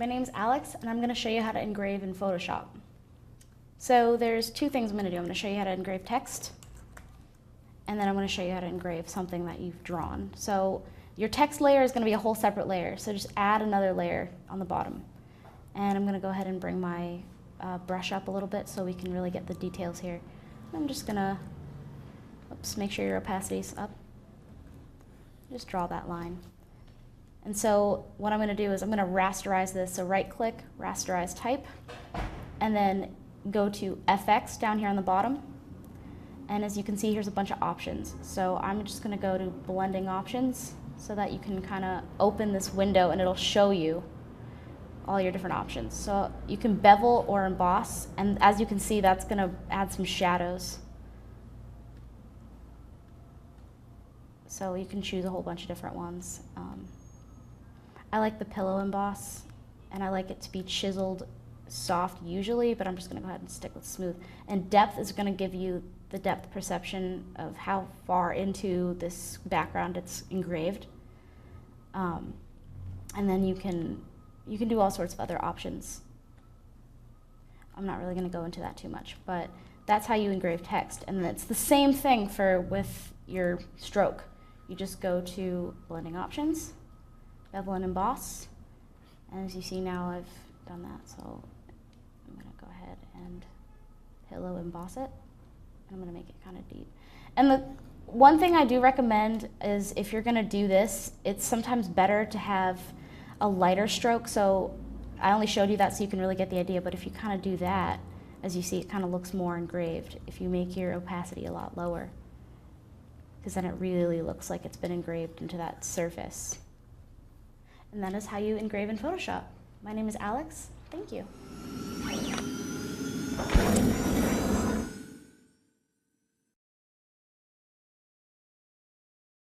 my name's Alex, and I'm going to show you how to engrave in Photoshop. So there's two things I'm going to do. I'm going to show you how to engrave text, and then I'm going to show you how to engrave something that you've drawn. So your text layer is going to be a whole separate layer, so just add another layer on the bottom. And I'm going to go ahead and bring my brush up a little bit so we can really get the details here. I'm just going to, make sure your opacity's up. Just draw that line. And so what I'm going to do is I'm going to rasterize this. So right click, rasterize type, and then go to FX down here on the bottom. And as you can see, here's a bunch of options. So I'm just going to go to blending options so that you can kind of open this window and it'll show you all your different options. So you can bevel or emboss, and as you can see, that's going to add some shadows. So you can choose a whole bunch of different ones. I like the pillow emboss, and I like it to be chiseled soft usually, but I'm just going to go ahead and stick with smooth. And depth is going to give you the depth perception of how far into this background it's engraved. And then you can do all sorts of other options. I'm not really going to go into that too much, but that's how you engrave text. And it's the same thing with your stroke. You just go to blending options, bevel and emboss, and as you see now I've done that, so I'm going to go ahead and pillow emboss it, and I'm going to make it kind of deep. And the one thing I do recommend is if you're going to do this, it's sometimes better to have a lighter stroke. So I only showed you that so you can really get the idea, but if you kind of do that, as you see, it kind of looks more engraved if you make your opacity a lot lower, because then it really looks like it's been engraved into that surface. And that is how you engrave in Photoshop. My name is Alex. Thank you.